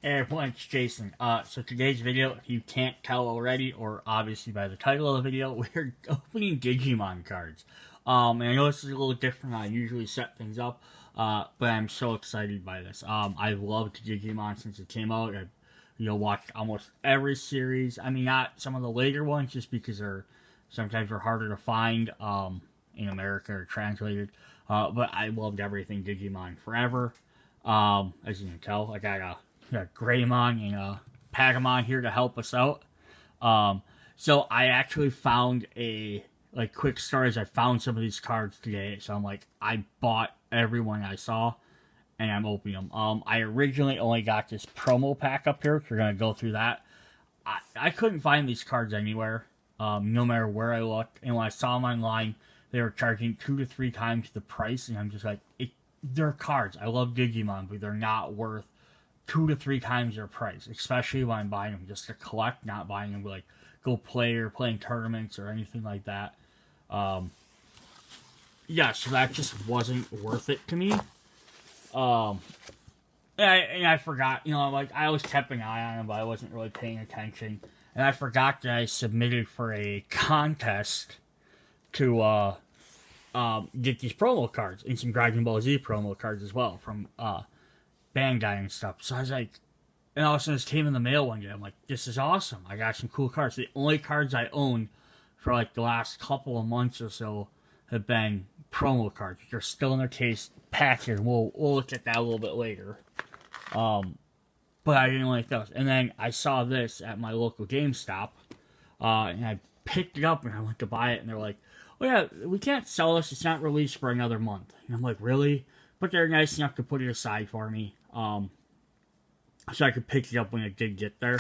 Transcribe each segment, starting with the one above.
Hey everyone, it's Jason. So today's video, if you can't tell already, or obviously by the title of the video, we're opening Digimon cards. And I know this is a little different than I usually set things up, but I'm so excited by this. I've loved Digimon since it came out. I've watched almost every series. I mean, not some of the later ones, just because sometimes they're harder to find in America or translated. But I loved everything Digimon forever. As you can tell, I got Greymon and Pagamon here to help us out. So I actually found quick stories. I found some of these cards today, so I'm like, I bought every one I saw, and I'm opening them. I originally only got this promo pack up here. We're gonna go through that. I couldn't find these cards anywhere, no matter where I looked, and when I saw them online, they were charging 2 to 3 times the price, and I'm just like, they're cards. I love Digimon, but they're not worth 2 to 3 times their price, especially when I'm buying them just to collect, not buying them to like go play or playing tournaments or anything like that. Yeah, so that just wasn't worth it to me. And I forgot, I was keeping an eye on them, but I wasn't really paying attention. And I forgot that I submitted for a contest to get these promo cards and some Dragon Ball Z promo cards as well from Bandai and stuff. So I was like, and all of a sudden this came in the mail one day. I'm like, this is awesome. I got some cool cards. The only cards I own for like the last couple of months or so have been promo cards. They're still in their case, packaged. We'll look at that a little bit later. But I didn't like those. And then I saw this at my local GameStop, and I picked it up and I went to buy it, and they're like, oh yeah, we can't sell this. It's not released for another month. And I'm like, really? But they're nice enough to put it aside for me, so I could pick it up when it did get there.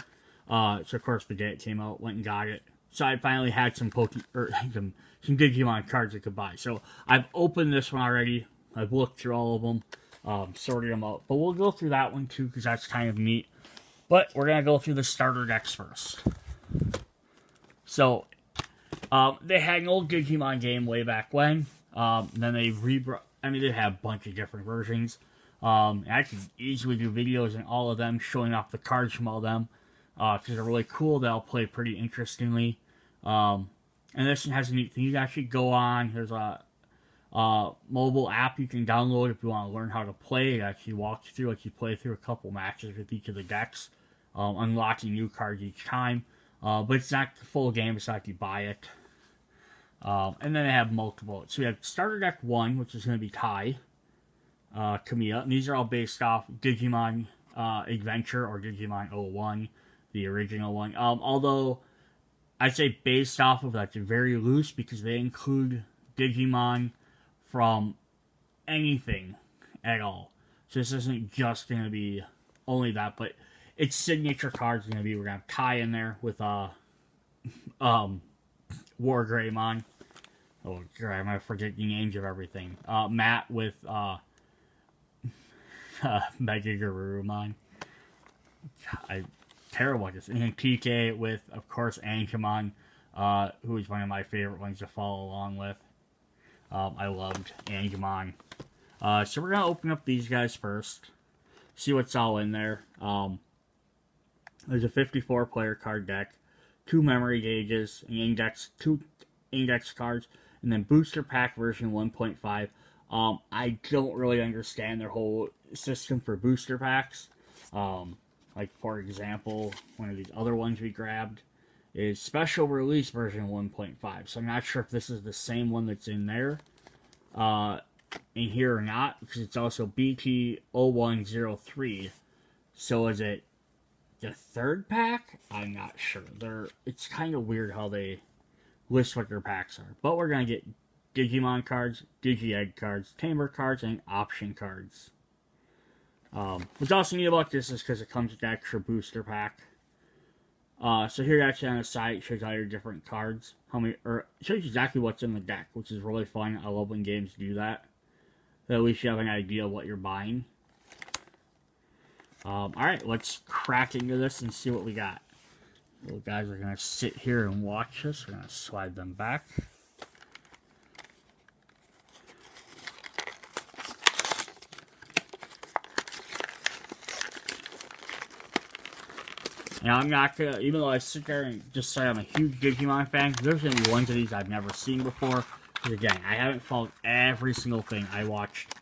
So of course the day it came out, went and got it. So I finally had some some Digimon cards I could buy. So I've opened this one already. I've looked through all of them, sorted them out. But we'll go through that one too, because that's kind of neat. But we're gonna go through the starter decks first. So they had an old Digimon game way back when. Then they they have a bunch of different versions. I could easily do videos on all of them, showing off the cards from all of them, because they're really cool. They'll play pretty interestingly. And this one has a neat thing. You can actually go on. There's a mobile app you can download if you want to learn how to play. It actually walks you through, like you play through a couple matches with each of the decks, unlocking new cards each time. But it's not the full game. It's not like you buy it. And then they have multiple. So we have Starter Deck 1, which is going to be Kai, Kamiya. And these are all based off Digimon Adventure or Digimon 01, the original one. Although, I'd say based off of that, they're very loose because they include Digimon from anything at all. So this isn't just going to be only that, but its signature cards are going to be, we're going to have Kai in there with War Greymon. Oh, God, I'm going to forget the names of everything. Matt with Mega Garurumon. Terrible at this. And then PK with, of course, Angemon, who is one of my favorite ones to follow along with. I loved Angemon. So we're going to open up these guys first. See what's all in there. There's a 54-player card deck, 2 memory gauges, an index, 2 index cards, and then booster pack version 1.5. I don't really understand their whole system for booster packs. Like, for example, one of these other ones we grabbed is special release version 1.5. So I'm not sure if this is the same one that's in there, in here or not, because it's also BT0103. So is it the 3rd pack? I'm not sure. It's kind of weird how they list what their packs are. But we're going to get Digimon cards, Digi-Egg cards, Tamer cards, and option cards. What's also neat about this is because it comes with an extra booster pack. So here actually on the side, it shows all your different cards. It shows you exactly what's in the deck, which is really fun. I love when games do that. So at least you have an idea of what you're buying. Alright, let's crack into this and see what we got. Little guys are going to sit here and watch this. We're going to slide them back. And I'm not gonna, even though I sit there and just say I'm a huge Digimon fan, there's gonna be ones of these I've never seen before. Because again, I haven't followed every single thing. I watched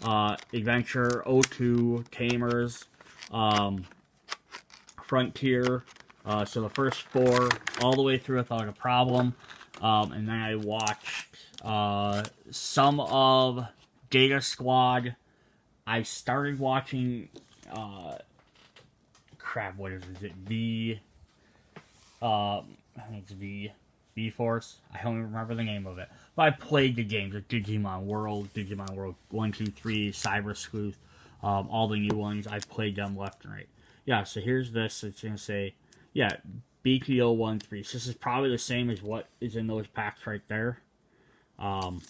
Adventure, O2, Tamers, Frontier, so the first 4 all the way through without a problem. And then I watched some of Data Squad. I started watching crap, what is it? I think it's V-Force. I don't even remember the name of it. But I played the games, like Digimon World 1, 2, 3, Cyber Sleuth, all the new ones. I played them left and right. Yeah, so here's this. It's going to say, yeah, BTO13. So this is probably the same as what is in those packs right there. It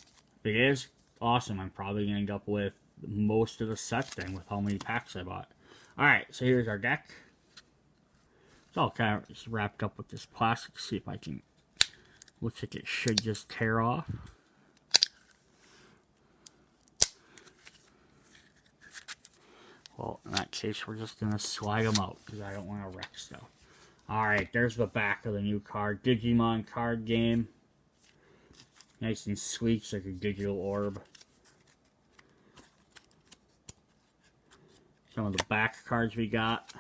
is awesome. I'm probably going to end up with most of the set thing with how many packs I bought. Alright, so here's our deck. It's all kind of just wrapped up with this plastic. See if I can... Looks like it should just tear off. Well, in that case, we're just going to slide them out because I don't want to wreck stuff. Alright, there's the back of the new card. Digimon Card Game. Nice and sleek, it's like a digital orb. Some of the back cards we got.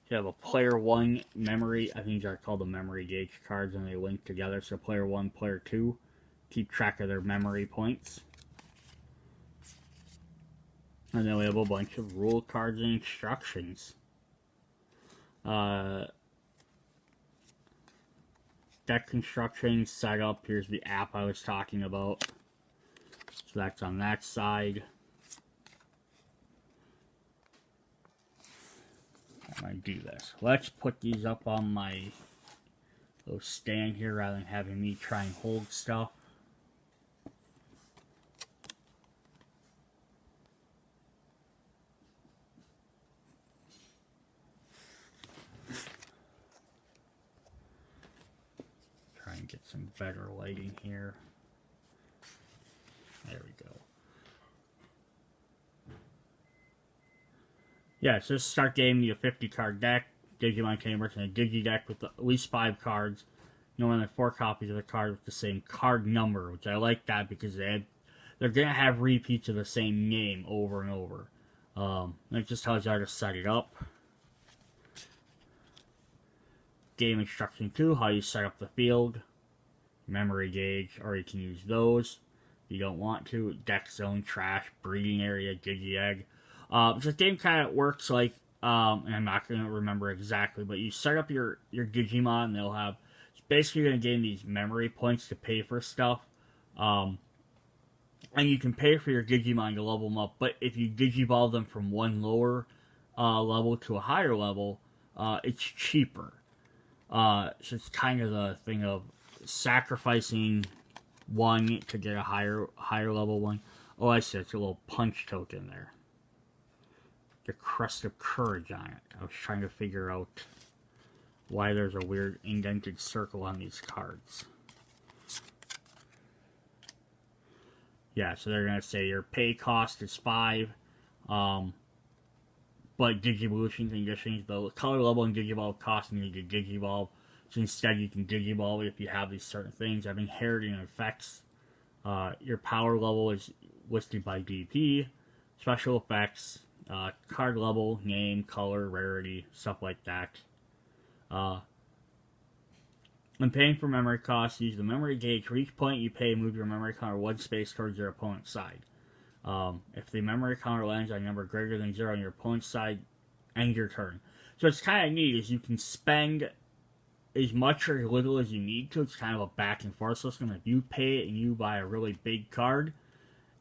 You have a player 1 memory. I think these are called the memory gauge cards, and they link together. So player 1, player 2, keep track of their memory points. And then we have a bunch of rule cards and instructions. Deck construction, setup. Here's the app I was talking about. So that's on that side. I'm going to do this. Let's put these up on my little stand here rather than having me try and hold stuff. Try and get some better lighting here. There we go. Yeah, so this start game, you have 50 card deck, Digimon Tamers, and a Digi deck with at least 5 cards. You know, and then 4 copies of the card with the same card number, which I like that because they're going to have repeats of the same name over and over. It just tells you how to set it up. Game instruction 2, how you set up the field. Memory gauge, or you can use those if you don't want to. Deck zone, trash, breeding area, Digi egg. So the game kind of works like, and I'm not going to remember exactly, but you set up your Digimon, and they'll have, it's basically going to gain these memory points to pay for stuff. And you can pay for your Digimon to level them up, but if you Digivolve them from one lower level to a higher level, it's cheaper. So it's kind of the thing of sacrificing one to get a higher level one. Oh, I see, it's a little punch token there. The crest of courage on it. I was trying to figure out why there's a weird indented circle on these cards. Yeah, so they're going to say your pay cost is 5, but Digivolution conditions, the color level and Digivolve cost you need to Digivolve. So instead you can Digivolve if you have these certain things. I have inheriting effects. Your power level is listed by DP. Special effects. Card level, name, color, rarity, stuff like that. When paying for memory costs, use the memory gauge. For each point you pay, move your memory counter 1 space towards your opponent's side. If the memory counter lands on a number greater than 0 on your opponent's side, end your turn. So it's kind of neat, is you can spend as much or as little as you need to. It's kind of a back and forth system. If you pay it and you buy a really big card,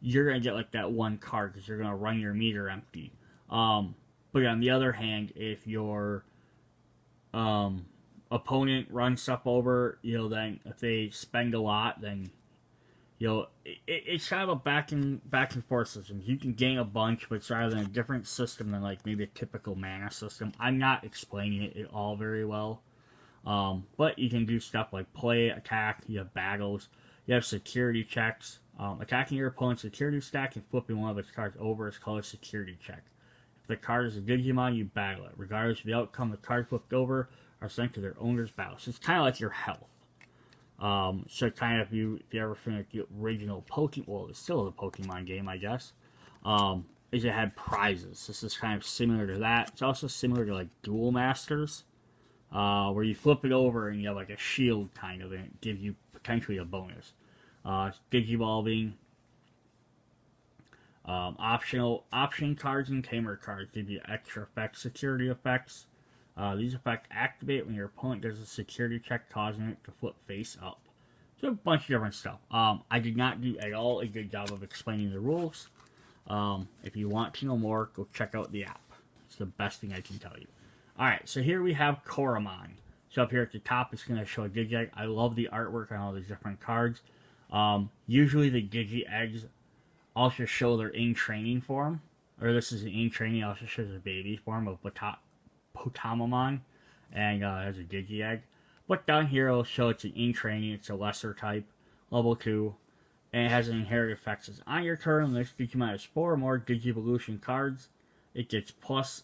you're going to get like that one card because you're going to run your meter empty. But on the other hand, if your opponent runs stuff over, then if they spend a lot, then it's kind of a back and forth system. You can gain a bunch, but it's rather than a different system than like maybe a typical mana system. I'm not explaining it at all very well, but you can do stuff like play, attack. You have battles. You have security checks. Attacking your opponent's security stack and flipping one of its cards over is called a security check. If the card is a Digimon, you battle it. Regardless of the outcome, the card flipped over are sent to their owner's battle. So it's kind of like your health. So kind of if you ever think the original Pokemon, well, it's still a Pokemon game, I guess. Is it had prizes. This is kind of similar to that. It's also similar to like Duel Masters, where you flip it over and you have like a shield kind of, and it gives you potentially a bonus. Digivolving. Option cards and tamer cards give you extra effects, security effects. These effects activate when your opponent does a security check, causing it to flip face up. So a bunch of different stuff. I did not do at all a good job of explaining the rules. If you want to know more, go check out the app. It's the best thing I can tell you. Alright, so here we have Coramon. So up here at the top, it's going to show a Digi-Egg. I love the artwork on all these different cards. Usually the Digi-Eggs also show their in-training form. Or this is an in-training, also shows a baby form of Potamamon. And has a Digi-Egg. But down here it'll show it's an in-training, it's a lesser type, level 2. And it has an inherited effect. Says on your turn, this Digimon has 4 or more Digivolution cards. It gets plus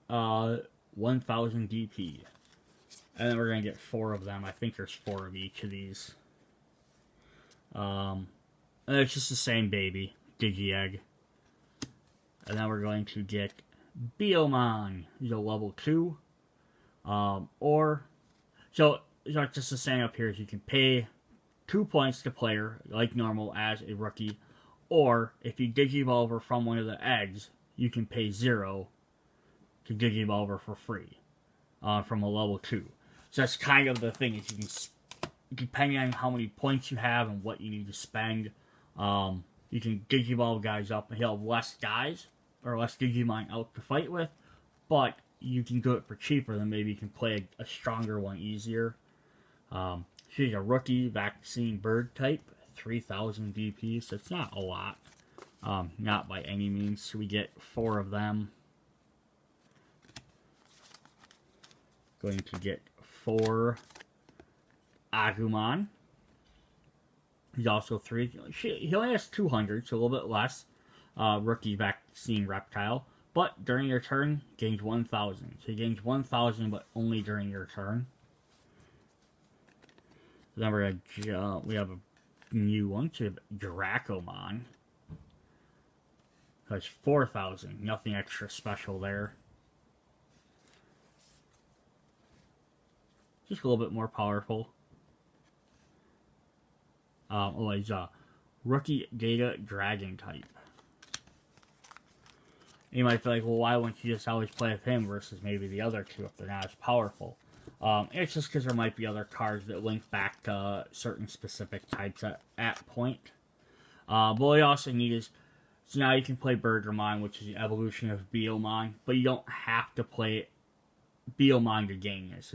1000 DP. And then we're going to get 4 of them. I think there's 4 of each of these. And it's just the same baby, Digi-Egg. And then we're going to get Biomon. He's a level 2. So it's just the same up here. Is you can pay 2 points to player, like normal, as a rookie. Or, if you Digivolve from one of the eggs, you can pay 0 to Digivolve for free. From a level 2. So that's kind of the thing, is you can, depending on how many points you have and what you need to spend, you can Digivolve guys up, and he'll have less guys, or less Digimon out to fight with, but you can do it for cheaper, then maybe you can play a stronger one easier. She's a rookie vaccine bird type, 3000 DP, so it's not a lot. Not by any means. So we get 4 of them. Going to get 4 Agumon. He's also 3. He only has 200, so a little bit less. Rookie vaccine reptile. But during your turn, gains 1000. So he gains 1000, but only during your turn. Then we're going to jump. We have a new one, so Dracomon. Has 4000. Nothing extra special there. Just a little bit more powerful. He's a rookie data dragon type. You might be like, well, why wouldn't you just always play with him versus maybe the other two if they're not as powerful? It's just because there might be other cards that link back to certain specific types at point. But what you also need is, so now you can play Bergermon, which is the evolution of Biomon, but you don't have to play Biomon to gain this.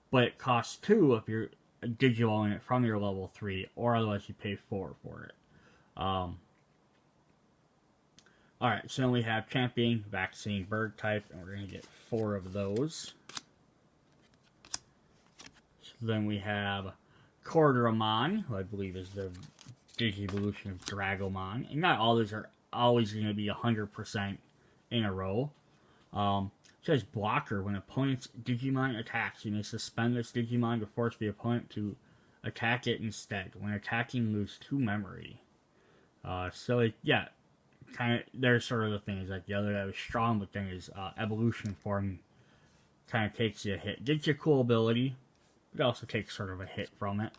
But it costs 2 if you're Digivolving it from your level 3, or otherwise you pay 4 for it. Alright, so then we have Champion, Vaccine, Bird type, and we're going to get 4 of those. So then we have Cordraman, who I believe is the Digivolution of Dragomon. And not all these are always going to be 100% in a row. It says blocker. When opponent's Digimon attacks, you may suspend this Digimon to force the opponent to attack it instead. When attacking, lose 2 memory. Yeah, kind of, there's sort of the thing. Is like the other guy was strong, but then his evolution form kind of takes you a hit. Gives you a cool ability, but also takes sort of a hit from it.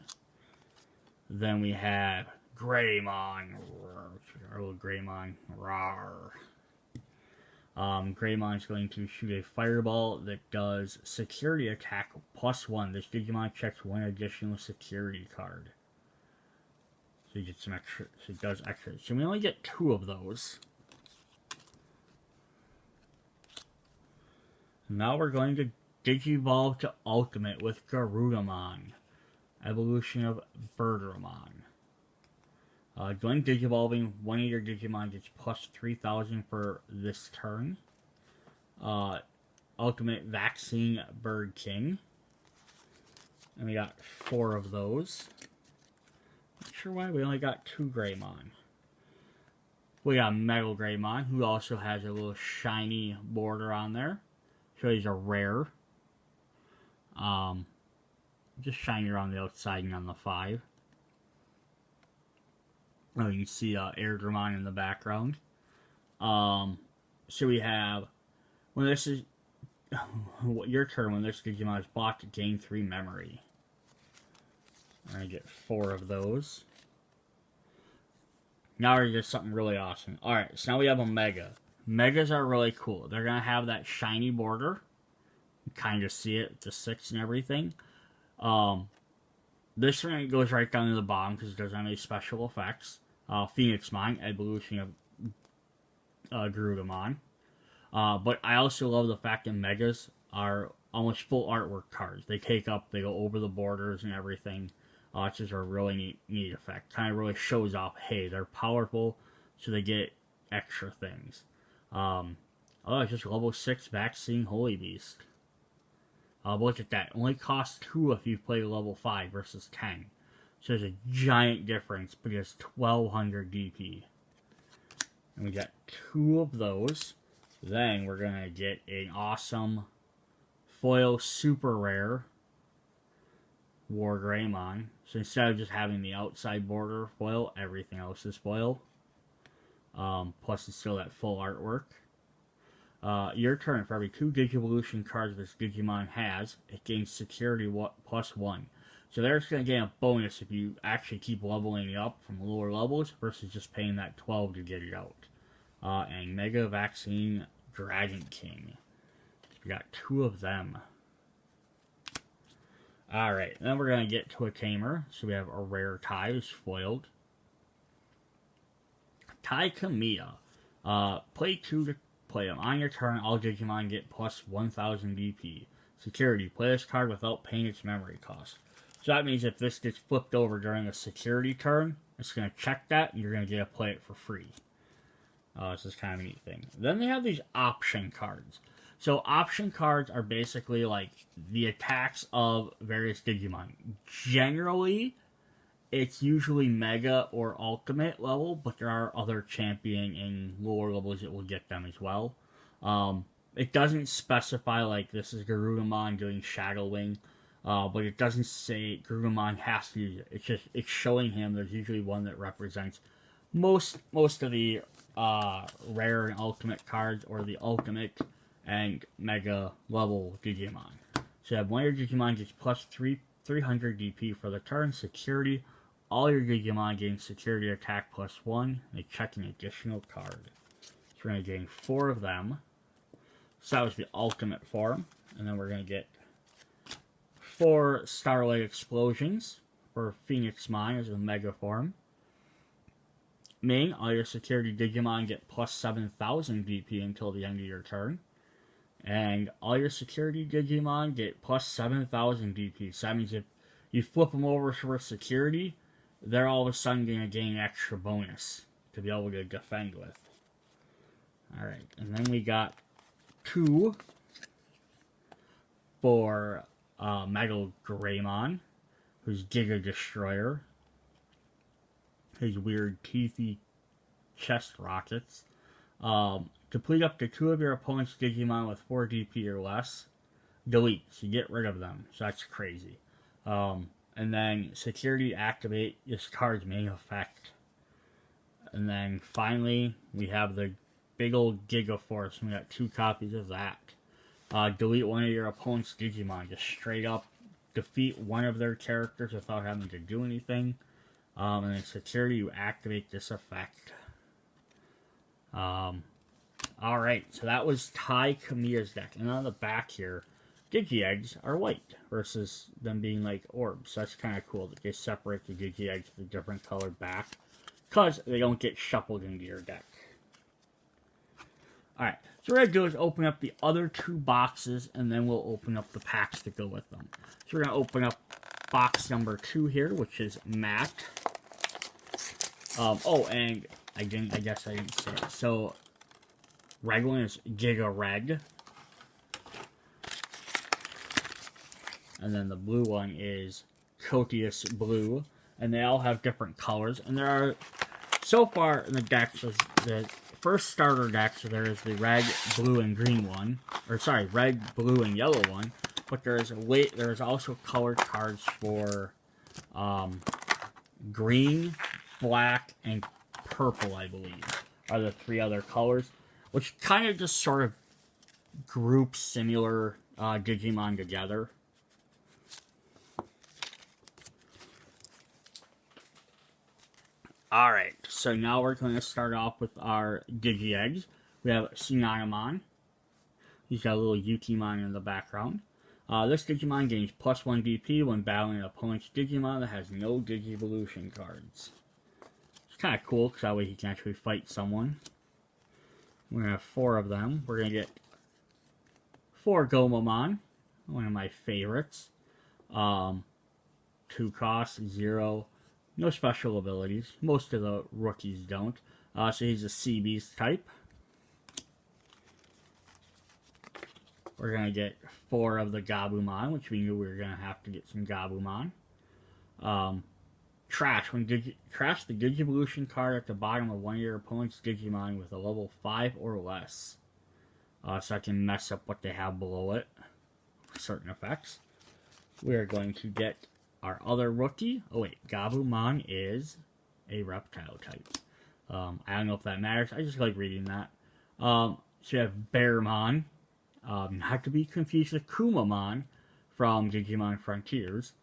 Then we have Greymon. Our little Greymon. Rawr. Greymon is going to shoot a fireball that does security attack +1. This Digimon checks 1 additional security card. So you get some extra, so it does extra. So we only get 2 of those. Now we're going to Digivolve to Ultimate with Garudamon. Evolution of Bergermon. During Digivolving, one of your Digimon gets plus 3000 for this turn. Ultimate Vaccine Bird King. And we got 4 of those. Not sure why we only got 2 Greymon. We got Metal Greymon, who also has a little shiny border on there. So he's a rare. Just shiny around the outside and on the 5. Oh, you can see Airdramon in the background. So we have, when this is your turn, when this Digimon is blocked, gain 3 memory. I'm going to get 4 of those. Now we get something really awesome. Alright, so now we have a Mega. Megas are really cool. They're going to have that shiny border. You kind of see it, the 6 and everything. This one goes right down to the bottom because it doesn't have any special effects. Phoenixmon, evolution of Grugamon. But I also love the fact that Megas are almost full artwork cards. They they go over the borders and everything. It's just a really neat effect. Kind of really shows off, hey, they're powerful, so they get extra things. It's just level 6 Vaccine Holy Beast. Look at that. Only costs 2 if you play level 5 versus 10. So there's a giant difference, but it's 1200 DP. And we got 2 of those. Then we're going to get an awesome foil super rare War Greymon. So instead of just having the outside border foil, everything else is foil. Plus it's still that full artwork. Your turn, for every 2 Digivolution cards this Digimon has, it gains security +1. So there's going to gain a bonus if you actually keep leveling it up from lower levels versus just paying that 12 to get it out. And Mega Vaccine Dragon King. We got 2 of them. Alright, then we're going to get to a tamer. So we have a rare Tai who's foiled. Tai Kamiya. Play 2 to play him. On your turn, all Digimon get plus 1000 DP. Security. Play this card without paying its memory cost. So that means if this gets flipped over during a security turn, it's going to check that, and you're going to get to play it for free. This is kind of a neat thing. Then they have these option cards. So option cards are basically like the attacks of various Digimon. Generally, it's usually Mega or Ultimate level, but there are other Champion and lower levels that will get them as well. It doesn't specify like this is Garudamon doing Shadow Wing, but it doesn't say Garudamon has to use it. It's showing him there's usually one that represents most of the rare and ultimate cards, or the ultimate and mega level Digimon. So you have one of your Digimon gets plus 300 DP for the turn. Security. All your Digimon gain security attack +1. They check an additional card. So we're going to gain 4 of them. So that was the ultimate form. And then we're going to get 4 Starlight Explosions for Phoenixmon as a mega form. Main, all your security Digimon get plus 7000 DP until the end of your turn. And all your security Digimon get plus 7000 DP. So that means if you flip them over for security, they're all of a sudden going to gain extra bonus to be able to defend with. Alright, and then we got 2 for Metal Greymon, who's Giga Destroyer. His weird teethy chest rockets. Complete up to 2 of your opponent's Digimon with 4 DP or less. Delete, so you get rid of them. So that's crazy. And then security activate this card's main effect. And then finally, we have the big old Gigaforce. We got 2 copies of that. Delete one of your opponent's Digimon. Just straight up defeat one of their characters without having to do anything. And then security, you activate this effect. Alright, so that was Tai Kamiya's deck. And on the back here, Digi-Eggs are white versus them being like orbs. So that's kind of cool that they separate the Digi-Eggs with a different colored back, because they don't get shuffled into your deck. Alright, so what we're going to do is open up the other 2 boxes, and then we'll open up the packs that go with them. So we're going to open up box number 2 here, which is Matt. And I guess I didn't say it. So, red one is Giga Red. And then the blue one is Cotius Blue. And they all have different colors. And there are so far in the decks, the first starter deck, so there is the red, blue, and green one. Or sorry, red, blue, and yellow one. But there's also colored cards for green, black, and purple, I believe, are the 3 other colors. Which kind of just sort of groups similar Digimon together. Alright, so now we're going to start off with our Digi-Eggs. We have Unimon. He's got a little Utimon in the background. This Digimon gains +1 DP when battling an opponent's Digimon that has no Digivolution cards. It's kind of cool, because that way he can actually fight someone. We're going to have 4 of them. We're going to get 4 Gomamon, one of my favorites. 2 costs, 0. No special abilities. Most of the rookies don't. So he's a Sea Beast type. We're going to get 4 of the Gabumon, which we knew we were going to have to get some Gabumon. Trash. Trash the Digivolution card at the bottom of one of your opponent's Digimon with a level 5 or less. So I can mess up what they have below it. Certain effects. We are going to get our other rookie. Oh wait, Gabumon is a reptile type. I don't know if that matters. I just like reading that. So you have Bearmon. Not to be confused with Kumamon from Digimon Frontiers.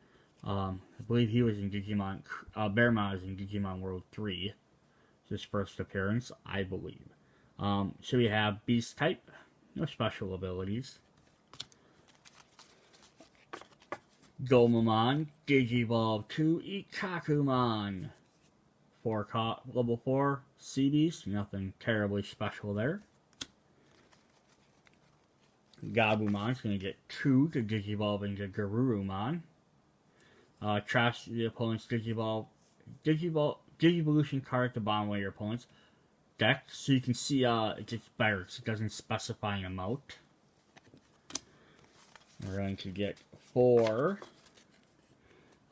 I believe he was in Digimon. Bearmon is in Digimon World 3. His first appearance, I believe. So we have Beast type. No special abilities. Gomamon, Digivolve to Ikakumon. Level 4, Sea Beast, nothing terribly special there. Gabumon's going to get 2 to Digivolve into Garurumon. Trash the opponent's Digivolution card at the bottom of your opponent's deck, so you can see it gets better because it doesn't specify an amount. We're going to get 4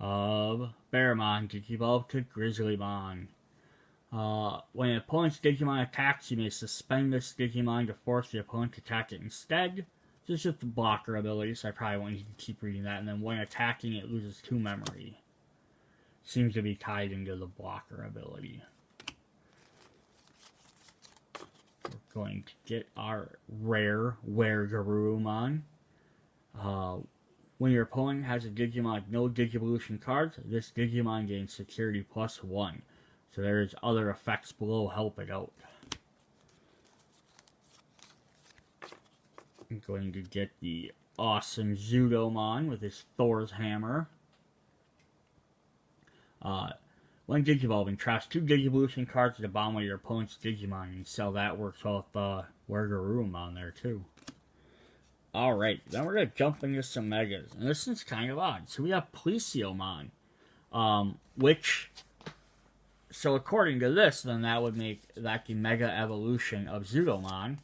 of Bearmon Digivolve to Grizzlymon. When an opponent's Digimon attacks, you may suspend this Digimon to force the opponent to attack it instead. This is just the blocker ability, so I probably won't need to keep reading that. And then when attacking, it loses 2 memory. Seems to be tied into the blocker ability. We're going to get our rare Garurumon. When your opponent has a Digimon with no Digivolution cards, this Digimon gains security +1. So there's other effects below help it out. I'm going to get the awesome Zudomon with his Thor's Hammer. When Digivolving, trash 2 Digivolution cards at the bottom of your opponent's Digimon, and sell that. Works well with Garurumon there too. Alright, then we're going to jump into some Megas. And this is kind of odd. So we have Plesiomon. Which, so according to this, then that would make that the Mega Evolution of Zudomon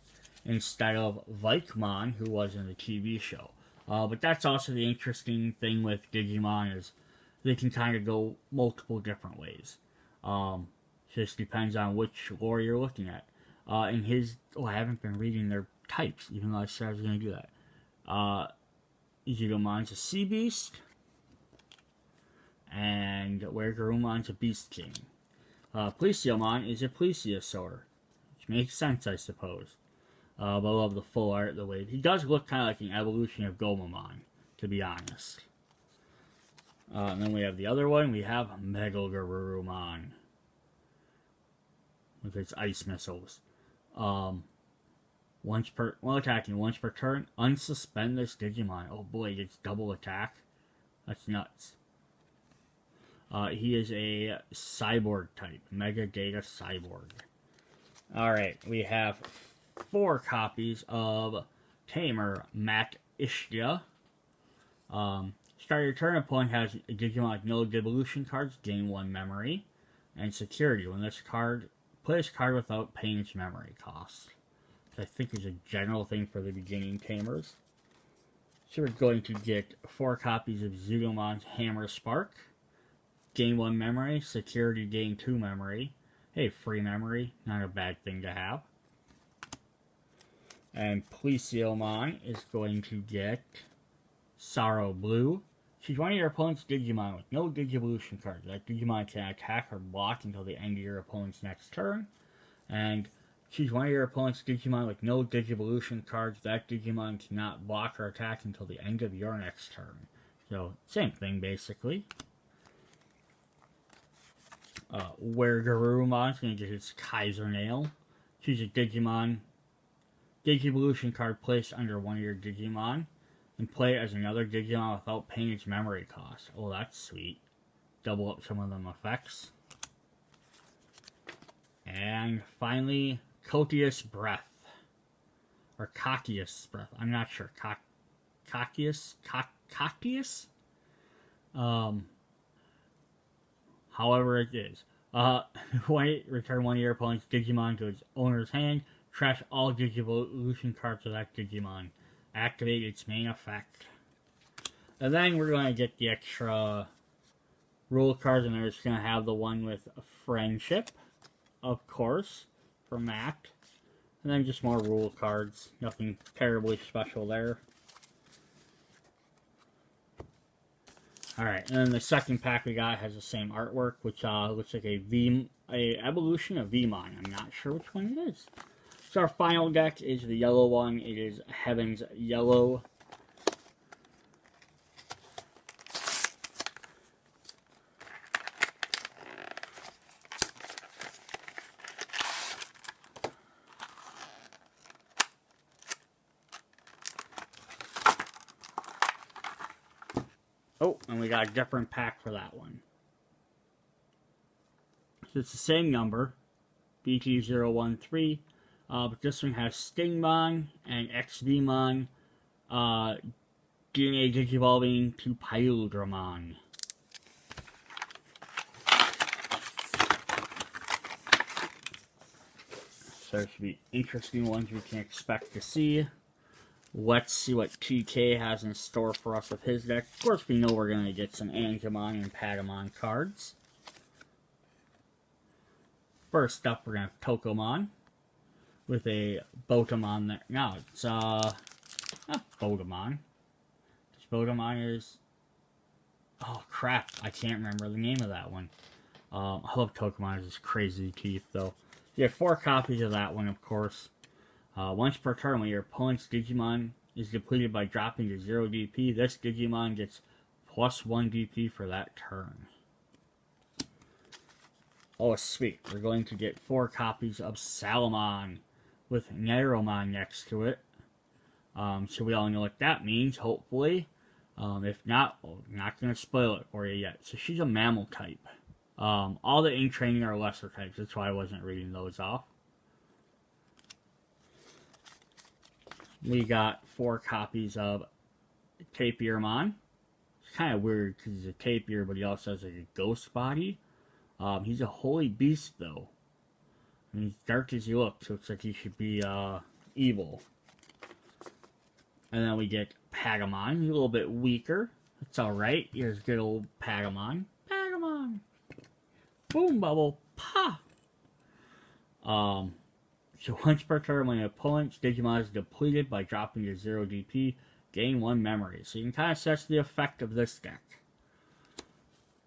instead of Psychmon, who was in the TV show. But that's also the interesting thing with Digimon is they can kind of go multiple different ways. Just depends on which lore you're looking at. I haven't been reading their types, even though I said I was going to do that. Zudomon's a Sea Beast, and Garumon's a Beast King. Plesiomon is a Plesiosaur, which makes sense, I suppose. But I love the full art, the way he does look kind of like an evolution of Gomamon, to be honest. And then we have the other one. We have Megalgarurumon with its ice missiles. While attacking once per turn, unsuspend this Digimon. Oh boy, it gets double attack. That's nuts. He is a cyborg type, Mega Data Cyborg. Alright, we have 4 copies of Tamer Mat Ishtia. Start your turn, opponent has a Digimon with no Devolution cards, gain 1 memory. And security, when this card, play this card without paying its memory cost. I think is a general thing for the beginning Tamers. So we're going to get 4 copies of Zudomon's Hammer Spark. Gain 1 memory, security gain 2 memory. Hey, free memory, not a bad thing to have. And Pleasiomon is going to get Sorrow Blue. Choose one of your opponent's Digimon with no Digivolution cards. That Digimon can attack or block until the end of your opponent's next turn. And choose one of your opponent's Digimon with no Digivolution cards. That Digimon cannot block or attack until the end of your next turn. So, same thing, basically. Where Garurumon is going to get its Kaiser Nail. Choose a Digimon Digivolution card placed under one of your Digimon and play it as another Digimon without paying its memory cost. Oh, that's sweet. Double up some of them effects. And finally, Cotious Breath. Or Cotious Breath. I'm not sure. Cotious? However it is. White, return one of your opponent's Digimon to its owner's hand. Trash all Digivolution cards of that Digimon. Activate its main effect. And then we're going to get the extra rule cards, and they're just going to have the one with Friendship, of course, for Matt. And then just more rule cards. Nothing terribly special there. Alright, and then the second pack we got has the same artwork, which looks like a evolution of Vmon. I'm not sure which one it is. So our final deck is the yellow one. It is Heaven's Yellow. Oh, and we got a different pack for that one. So it's the same number, BT013, but this one has Stingmon and XVmon, DNA Digivolving to Pyldramon. So there should be interesting ones we can expect to see. Let's see what TK has in store for us with his deck. Of course, we know we're going to get some Angemon and Patamon cards. First up, we're going to have Tokomon with a Botamon there. No, it's, not Botamon. This Botamon is... Oh, crap. I can't remember the name of that one. I love Tokomon. It's crazy teeth, though. You have 4 copies of that one, of course. Once per turn, when your opponent's Digimon is depleted by dropping to 0 DP, this Digimon gets plus 1 DP for that turn. Oh, sweet. We're going to get 4 copies of Salamon with Neromon next to it. So we all know what that means, hopefully. If not, well, I'm not going to spoil it for you yet. So she's a mammal type. All the ink training are lesser types. That's why I wasn't reading those off. We got 4 copies of Tapirmon. It's kind of weird because he's a tapir, but he also has like a ghost body. He's a holy beast, though. And he's dark as he looks. Looks like he should be evil. And then we get Patamon. He's a little bit weaker. That's alright. Here's good old Patamon. Patamon! Boom bubble. Pa! So once per turn, when an opponent's Digimon is depleted by dropping to 0 DP, gain 1 memory. So you can kind of assess the effect of this deck.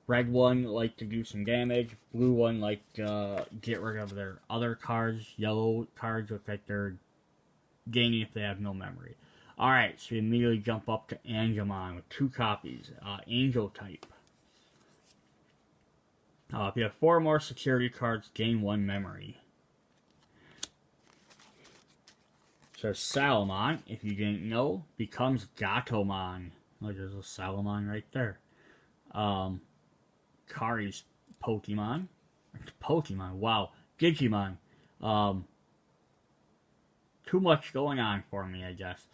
Red one like to do some damage. Blue one like to get rid of their other cards. Yellow cards look like they're gaining if they have no memory. Alright, so we immediately jump up to Angemon with 2 copies. Angel type. If you have 4 more security cards, gain 1 memory. So Salamon, if you didn't know, becomes Gatomon. Look, there's a Salamon right there. Kari's Pokemon. Pokemon, wow. Digimon. Too much going on for me, I guess.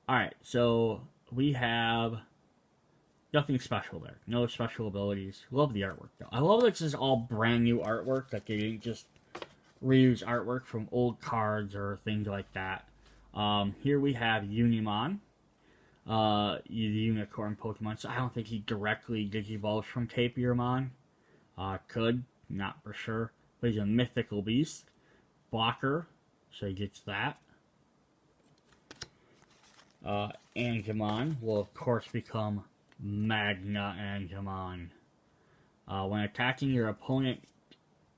Alright, so we have nothing special there. No special abilities. Love the artwork, though. I love that this is all brand new artwork. That they didn't just reuse artwork from old cards or things like that. Here we have Unimon, the unicorn Pokemon. So I don't think he directly digivolves from Tapirmon. Could, not for sure. but he's a mythical beast. Blocker, so he gets that. Angemon will of course become Magna Angemon. When attacking your opponent,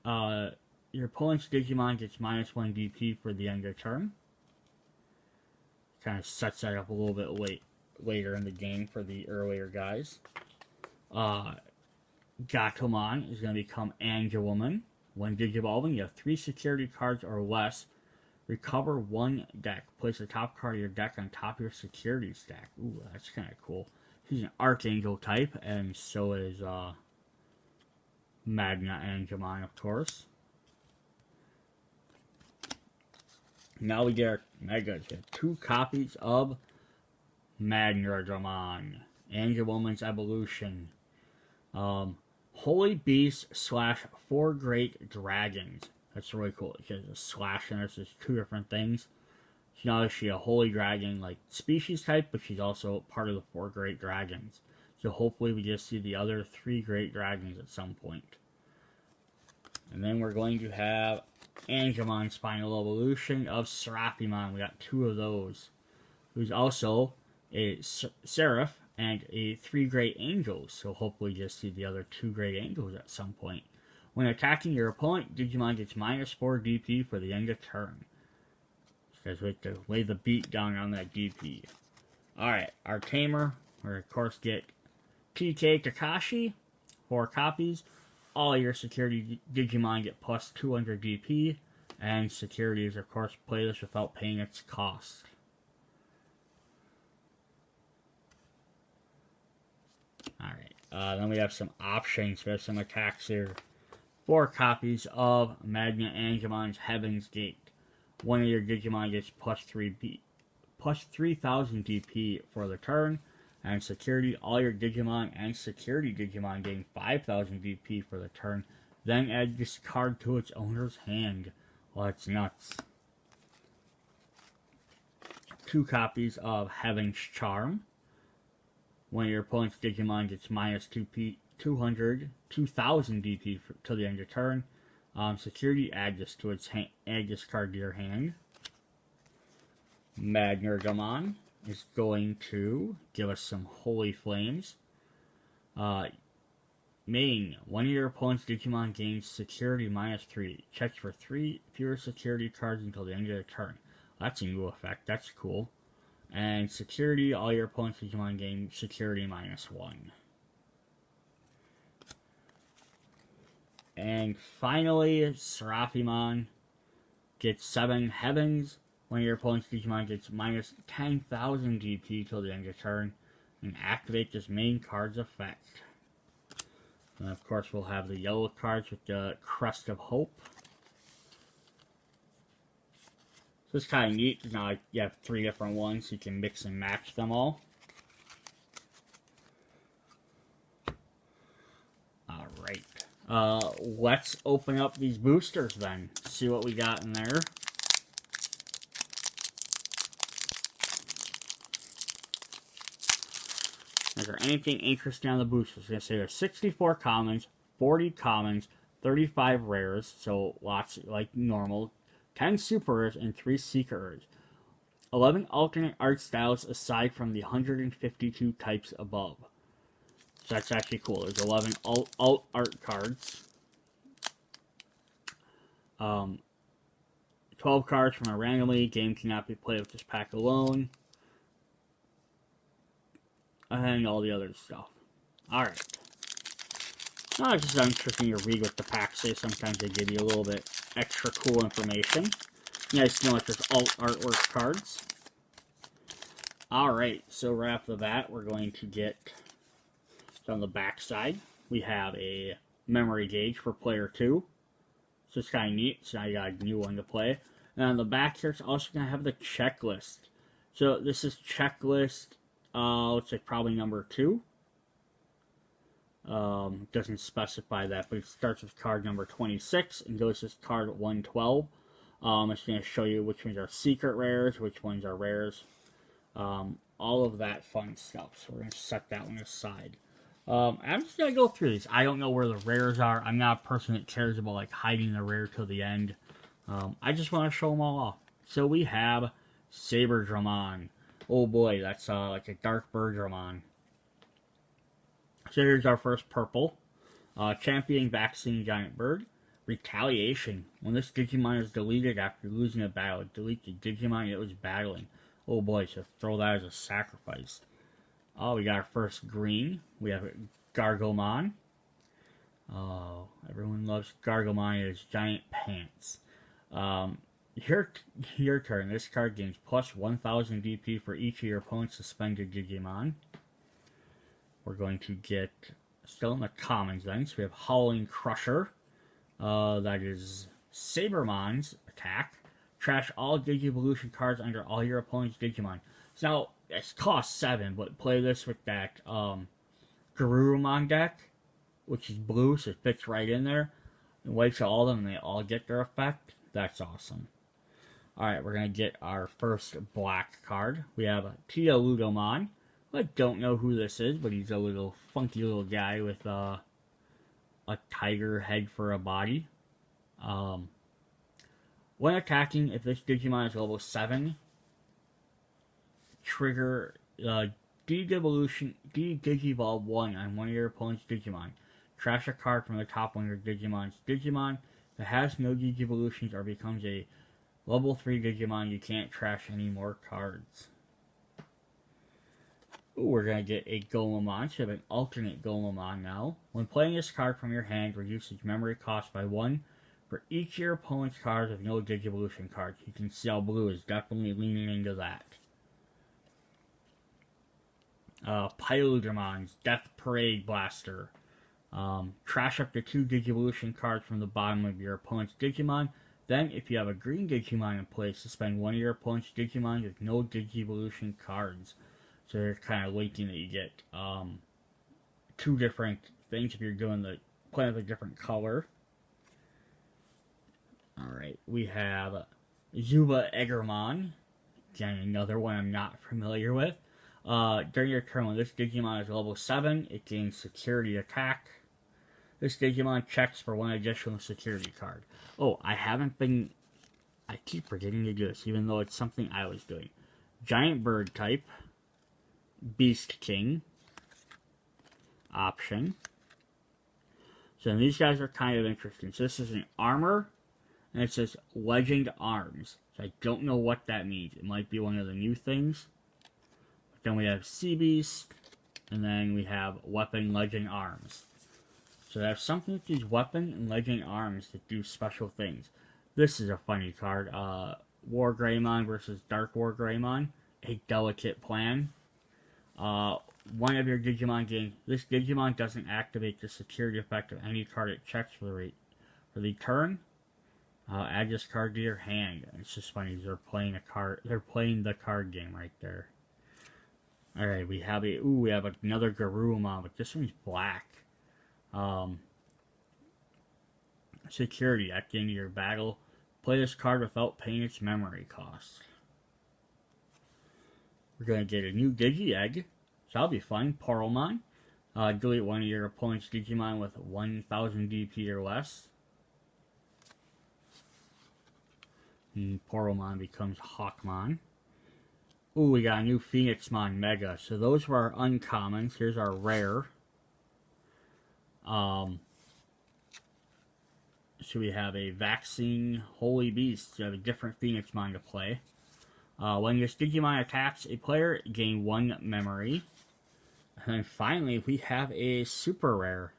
your opponent's Digimon gets -1 DP for the end of turn. Kind of sets that up a little bit later in the game for the earlier guys. Gatomon is going to become Angewoman. When Digivolving, you have 3 security cards or less. Recover 1 deck. Place the top card of your deck on top of your security stack. Ooh, that's kind of cool. He's an Archangel type, and so is Magna Angemon, of course. Now we get our Megas. We have 2 copies of Magnardramon. Angewoman's Evolution. Holy Beast / 4 Great Dragons. That's really cool. Because a slash in there, so there's 2 different things. She's not actually a holy dragon like species type, but she's also part of the 4 Great Dragons. So hopefully we just see the other 3 Great Dragons at some point. And then we're going to have Angemon's Final Evolution of Serapimon. We got 2 of those. Who's also a Seraph and a 3 Great Angels. So hopefully just see the other 2 Great Angels at some point. When attacking your opponent, Digimon gets -4 DP for the end of turn. Because we have to lay the beat down on that DP. Alright, our Tamer, we of course get TK Kakashi, 4 copies. All your security Digimon get plus 200 DP, and security is of course play this without paying its cost. Alright, then we have some options. We have some attacks here. 4 copies of Magna Angemon's Heaven's Gate. One of your Digimon gets plus 3,000 DP for the turn. And security, all your Digimon and security Digimon gain 5,000 DP for the turn. Then add this card to its owner's hand. Well, that's nuts. 2 copies of Heaven's Charm. When your opponent's Digimon gets -2,000 DP till the end of turn. Security, add this card to your hand. Magnardramon is going to give us some Holy Flames. Main, one of your opponent's Digimon gains security -3. Checks for 3 fewer security cards until the end of the turn. That's a new effect. That's cool. And security, all your opponent's Digimon gain security -1. And finally, Serapimon gets 7 Heavens. When your opponent's Digimon gets -10,000 DP till the end of turn, and activate this main card's effect. And of course, we'll have the yellow cards with the Crest of Hope. So it's kind of neat. Now you have 3 different ones, so you can mix and match them all. Alright. Let's open up these boosters then. See what we got in there. Is there anything interesting on the boosters? I'm going to say there's 64 commons, 40 commons, 35 rares, so lots like normal, 10 super rares, and 3 secret rares. 11 alternate art styles aside from the 152 types above. So that's actually cool. There's 11 alt art cards. 12 cards from a randomly. Game cannot be played with this pack alone. And all the other stuff. Alright. Now it's just interesting to read what the packs say. Sometimes they give you a little bit extra cool information. Nice to know it's just alt artwork cards. Alright, so right off the bat, we're going to get, so on the back side, we have a memory gauge for player 2. So it's kind of neat. So now you got a new one to play. And on the back here, it's also going to have the checklist. So this is checklist, let's say probably number 2. Doesn't specify that, but it starts with card number 26 and goes to card 112. It's going to show you which ones are secret rares, which ones are rares. All of that fun stuff. So we're going to set that one aside. I'm just gonna go through these. I don't know where the rares are. I'm not a person that cares about like hiding the rare till the end. I just want to show them all off. So we have Saberdramon. Oh boy, that's like a dark Birdramon. So here's our first purple. Champion Vaccine Giant Bird. Retaliation. When this Digimon is deleted after losing a battle, delete the Digimon it was battling. Oh boy, so throw that as a sacrifice. Oh, we got our first green. We have Gargomon. Oh, everyone loves Gargomon and his giant pants. Your turn. This card gains plus 1000 DP for each of your opponent's suspended Digimon. We're going to get, still in the commons then, so we have Howling Crusher. That is Sabermon's attack. Trash all Digivolution cards under all your opponent's Digimon. So now, it costs 7, but play this with that Garurumon deck, which is blue, so it fits right in there. And wipes out all of them, and they all get their effect. That's awesome. Alright, we're going to get our first black card. We have Tio Lugoman. I don't know who this is, but he's a little funky little guy with a tiger head for a body. When attacking, if this Digimon is level 7, trigger Digivolve 1 on one of your opponent's Digimon. Trash a card from the top one of your Digimon's Digimon that has no Digivolutions or becomes a level 3 Digimon. You can't trash any more cards. Ooh, we're going to get a Golemon, so we have an alternate Golemon now. When playing this card from your hand, reduce its memory cost by 1 for each of your opponent's cards with no Digivolution cards. You can see how blue is definitely leaning into that. Pylodramon's Death Parade Blaster. Trash up to 2 Digivolution cards from the bottom of your opponent's Digimon. Then, if you have a green Digimon in play, suspend one of your opponent's Digimon with no Digivolution cards. So they're kind of linking that you get 2 different things if you're doing the playing with a different color. Alright, we have Zuba Eggermon. Again, another one I'm not familiar with. During your turn, when this Digimon is level 7, it gains security attack. This Digimon checks for 1 additional security card. Oh, I keep forgetting to do this, even though it's something I was doing. Giant Bird type. Beast King. Option. So these guys are kind of interesting. So this is an armor, and it says Legend Arms. So I don't know what that means. It might be one of the new things. But then we have Sea Beast, and then we have Weapon Legend Arms. So there's something with these Weapon and Legend Arms that do special things. This is a funny card. War Greymon versus Dark War Greymon. A delicate plan. One of your Digimon gains. This Digimon doesn't activate the security effect of any card it checks for the turn. Add this card to your hand. It's just funny. They're playing the card game right there. Alright, we have another Garurumon, but this one's black. Security. At the end of your battle, play this card without paying its memory cost. We're going to get a new Digi-Egg, so that'll be fun. Coramon. Delete one of your opponent's Digimon with 1000 DP or less. And Coramon becomes Hawkmon. Ooh, we got a new Phoenixmon Mega. So those were our uncommons. Here's our rare. So we have a Vaccine Holy Beast. So you have a different Phoenixmon to play. When this Digimon attacks a player, gain 1 memory. And then finally, we have a super rare.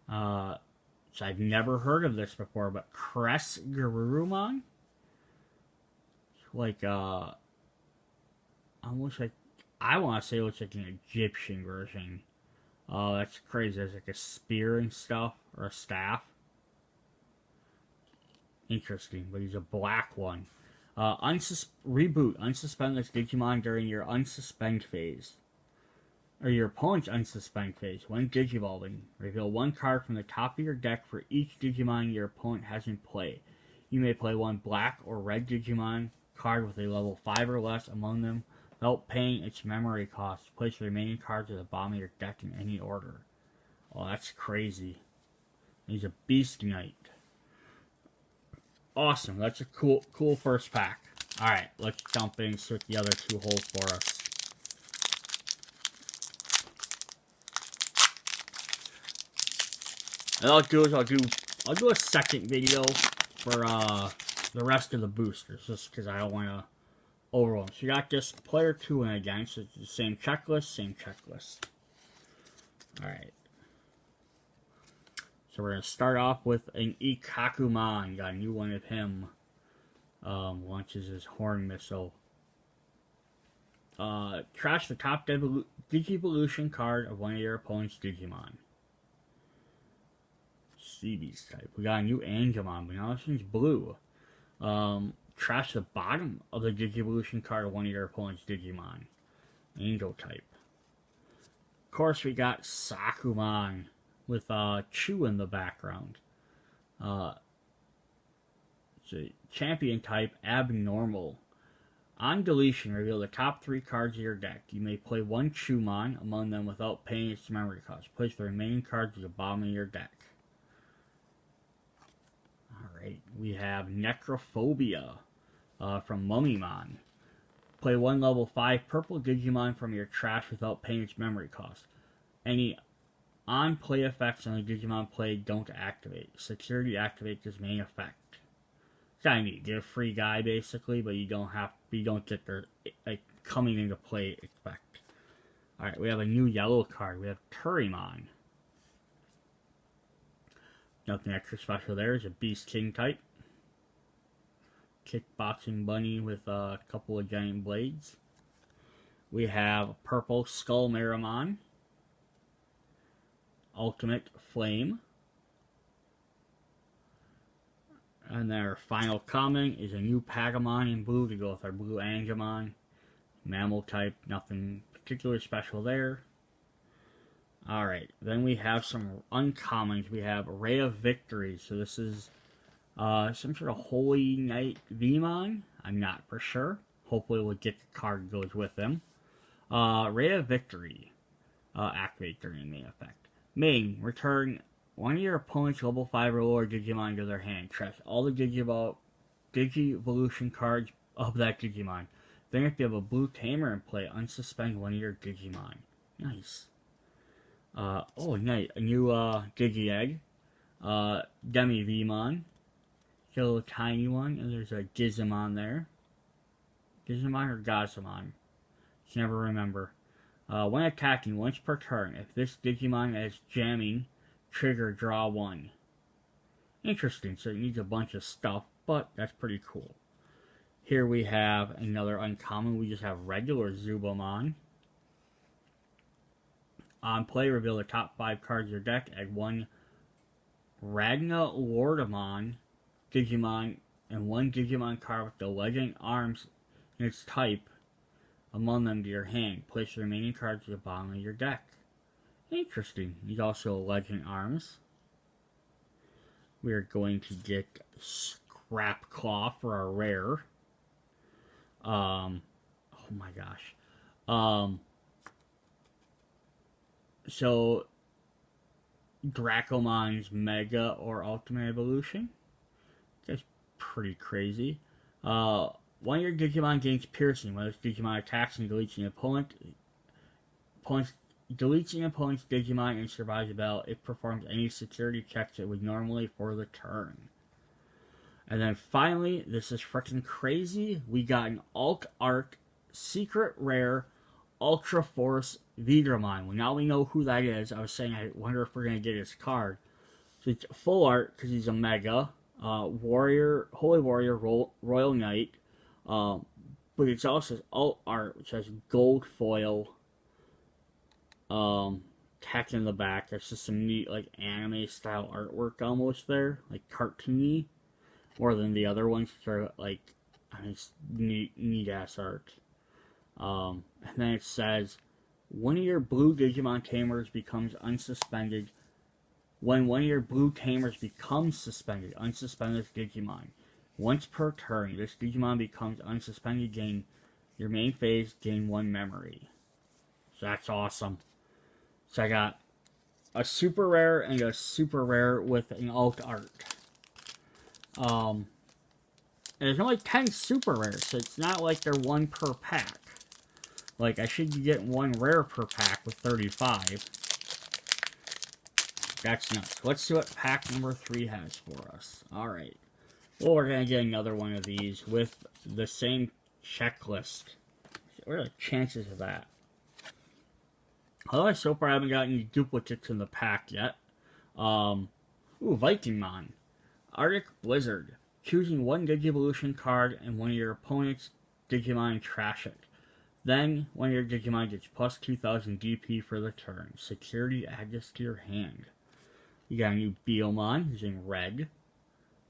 So I've never heard of this before, but Cress Garurumon? Like, almost like, I want to say it looks like an Egyptian version. Oh, that's crazy. There's like a spear and stuff, or a staff. Interesting, but he's a black one. Reboot. Unsuspend this Digimon during your unsuspend phase. Or your opponent's unsuspend phase. When Digivolving, reveal 1 card from the top of your deck for each Digimon your opponent has in play. You may play 1 black or red Digimon card with a level 5 or less among them without paying its memory cost. Place the remaining cards at the bottom of your deck in any order. Oh, that's crazy. He's a Beast Knight. Awesome. That's a cool first pack. Alright, let's jump in and sort the other two holes for us. And I'll do a second video for the rest of the boosters, just because I don't want to overwhelm. So you got this player 2 in again, so it's the same checklist. Alright. So we're going to start off with an Ikakumon. Got a new one of him. Launches his horn missile. Trash the top Digivolution card of one of your opponent's Digimon. Seabeast type. We got a new Angemon, but now this one's blue. Trash the bottom of the Digivolution card of one of your opponent's Digimon. Angel type. Of course, we got Sakumon with Chew in the background. It's a champion type, abnormal. On deletion, reveal the top 3 cards of your deck. You may play one Chewmon among them without paying its memory cost. Place the remaining cards at the bottom of your deck. Alright, we have Necrophobia from Mummymon. Play one level 5 purple Digimon from your trash without paying its memory cost. Any on-play effects on the Digimon played don't activate. Security activates this main effect. It's kinda neat. They're a free guy basically, but you don't get their coming into play effect. Alright, we have a new yellow card. We have Coramon. Nothing extra special there. Is a Beast King type. Kickboxing bunny with a couple of giant blades. We have purple Skull Meramon. Ultimate Flame. And our final comment is a new Pagamon in blue to go with our blue Angemon. Mammal type, nothing particularly special there. Alright, then we have some uncommons. We have Ray of Victory. So this is some sort of Holy Knight Vmon. I'm not for sure. Hopefully we'll get the card that goes with them. Ray of Victory. Activate during main effect. Main, return one of your opponent's level 5 or lower Digimon to their hand. Trash all the Digivolution cards of that Digimon. Then if you have a blue Tamer in play, unsuspend one of your Digimon. Nice. Oh, nice. A new Digi-Egg. Demi Vmon. A little tiny one. And there's a Gizamon there. Gizamon or Gazamon? Just never remember. When attacking once per turn, if this Digimon is jamming, trigger draw 1. Interesting, so it needs a bunch of stuff, but that's pretty cool. Here we have another uncommon. We just have regular Zubamon. On play, reveal the top 5 cards of your deck. Add one Ragna Lordamon Digimon and one Digimon card with the legend arms in its type among them to your hand. Place the remaining cards at the bottom of your deck. Interesting. Need also legend arms. We are going to get Scrap Claw for our rare. Oh my gosh. So Dracomon's Mega or Ultimate Evolution. That's pretty crazy. One of your Digimon gains piercing. When this Digimon attacks and deletes an opponent's Digimon and survives the battle, it performs any security checks it would normally for the turn. And then finally, this is freaking crazy. We got an Alt Art Secret Rare Ultra Force Vigramon. Well, now we know who that is. I was saying, I wonder if we're going to get his card. So it's full art because he's a Mega. Warrior, Holy Warrior, Royal Knight. But it's also alt art, which has gold foil text in the back. That's just some neat, like, anime style artwork almost there. Like, cartoony. More than the other ones, which are, like, I mean, it's neat ass art. And then it says, one of your blue Digimon Tamers becomes unsuspended. When one of your blue Tamers becomes suspended, unsuspend this Digimon. Once per turn, this Digimon becomes unsuspended, gain your main phase, gain 1 memory. So that's awesome. So I got a super rare and a super rare with an alt art. And there's only 10 super rares, so it's not like they're 1 per pack. Like, I should be getting 1 rare per pack with 35. That's nuts. Let's see what pack number 3 has for us. Alright. Well, we're going to get another one of these with the same checklist. What are the chances of that? Although so far I haven't got any duplicates in the pack yet. Ooh, Vikingmon. Arctic Blizzard. Choosing 1 Digivolution card and one of your opponent's Digimon and trash it. Then, one of your Digimon gets plus 2000 DP for the turn. Security, add this to your hand. You got a new Beomon, who's in red.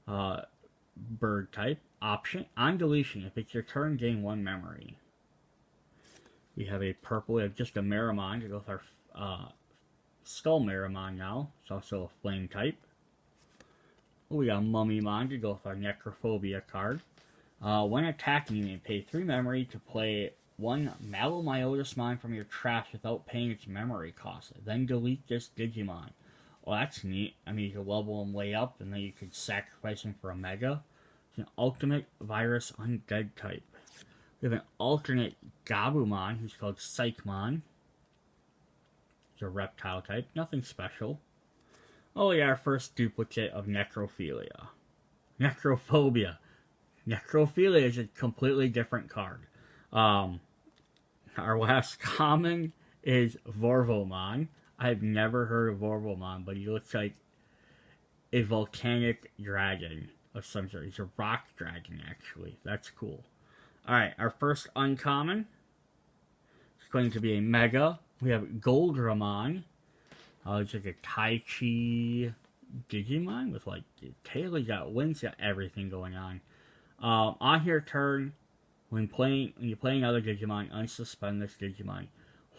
Bird type. Option, on deletion, if it's your turn, gain 1 memory. We have a purple, we have just a Meramon to go with our Skull Meramon now. It's also a flame type. We got a Mummymon to go with our Necrophobia card. When attacking, you may pay 3 memory to play 1 Malomyotismon from your trash without paying its memory cost. Then delete this Digimon. Well, that's neat. I mean, you could level him way up, and then you could sacrifice him for a Mega. It's an Ultimate Virus Undead type. We have an alternate Gabumon, who's called Psychmon. It's a reptile type. Nothing special. Oh yeah, our first duplicate of Necrophilia. Necrophobia. Necrophilia is a completely different card. Our last common is Vorvomon. I've never heard of Vorvomon, but he looks like a volcanic dragon of some sort. He's a rock dragon, actually. That's cool. Alright, our first uncommon is going to be a Mega. We have Cordraman. It's like a Tai Chi Digimon with like tail, he's got wings, got everything going on. On your turn, when you play another Digimon, unsuspend this Digimon.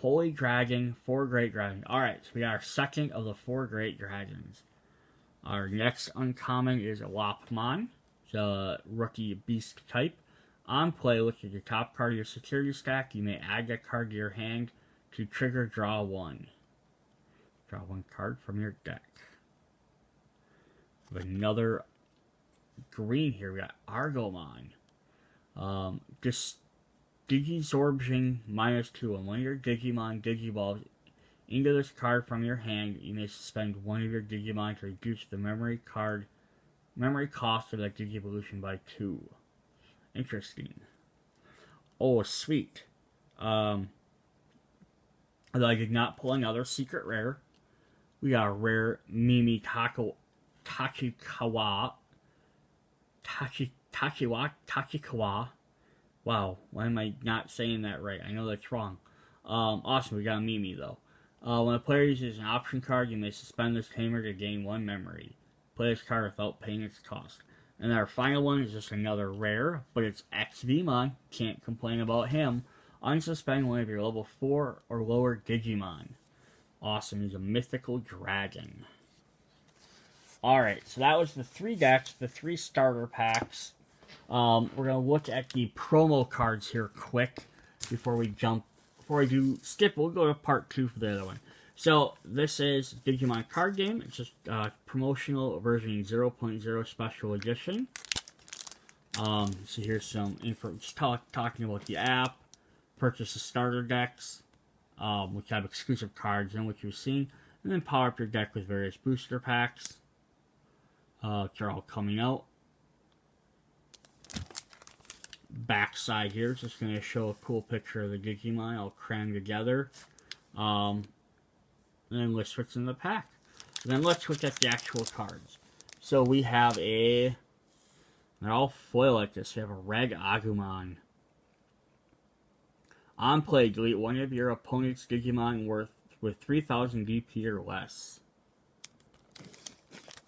Holy Dragon, 4 Great Dragons. Alright, so we got our second of the 4 Great Dragons. Our next uncommon is Lopmon. It's a rookie beast type. On play, look at your top card of your security stack. You may add that card to your hand to trigger draw 1. Draw 1 card from your deck. We have another green here. We got Argomon. Just Digizorbing -2. And when your Digimon Digivolves into this card from your hand, you may suspend one of your Digimon to reduce the memory cost of that Digivolution by 2. Interesting. Oh, sweet. Although I did not pull another secret rare. We got a rare Mimi Tachikawa. Wow, why am I not saying that right? I know that's wrong. Awesome, we got a Mimi though. When a player uses an option card, you may suspend this tamer to gain 1 memory. Play this card without paying its cost. And our final one is just another rare, but it's XVmon. Can't complain about him. Unsuspend one of your level 4 or lower Digimon. Awesome, he's a mythical dragon. Alright, so that was the 3 decks, the 3 starter packs. We're going to look at the promo cards here quick before we skip, we'll go to part 2 for the other one. So, this is Digimon Card Game. It's just promotional version 0.0 special edition. So here's some info, just talking about the app, purchase the starter decks, which have exclusive cards in which you've seen, and then power up your deck with various booster packs, which are all coming out. Backside here is just going to show a cool picture of the Digimon all crammed together. And then let's switch in the pack. And then let's look at the actual cards. So we have they're all foil like this. We have a red Agumon. On play, delete one of your opponent's Digimon with 3000 DP or less.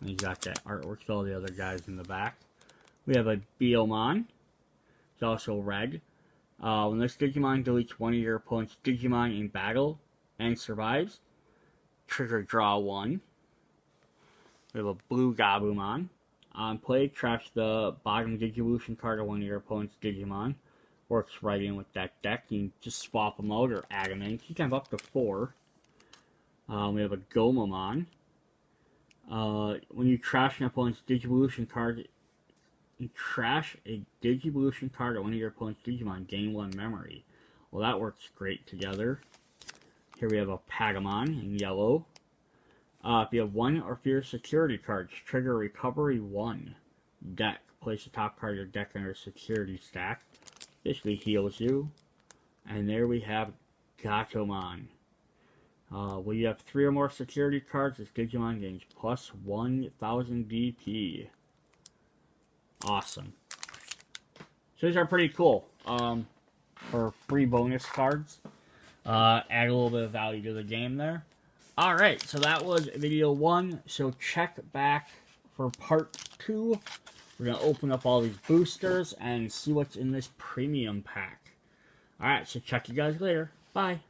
And you got that artwork with all the other guys in the back. We have a Beomon. It's also red. When this Digimon deletes one of your opponent's Digimon in battle and survives, trigger draw 1. We have a blue Gabumon. On play, trash the bottom Digivolution card of one of your opponent's Digimon. works right in with that deck. You can just swap them out or add them in. You can have up to 4. We have a Goramon. When you trash an opponent's Digivolution card, you trash a Digivolution card at one of your opponent's Digimon, gain 1 memory. Well, that works great together. Here we have a Patamon in yellow. If you have 1 or fewer security cards, trigger Recovery 1 deck. Place the top card of your deck under security stack. Basically heals you. And there we have Gatomon. When you have 3 or more security cards, this Digimon gains plus 1,000 DP. Awesome. So these are pretty cool. For free bonus cards. Add a little bit of value to the game there. Alright, so that was video 1. So check back for part 2. We're going to open up all these boosters and see what's in this premium pack. Alright, so check you guys later. Bye.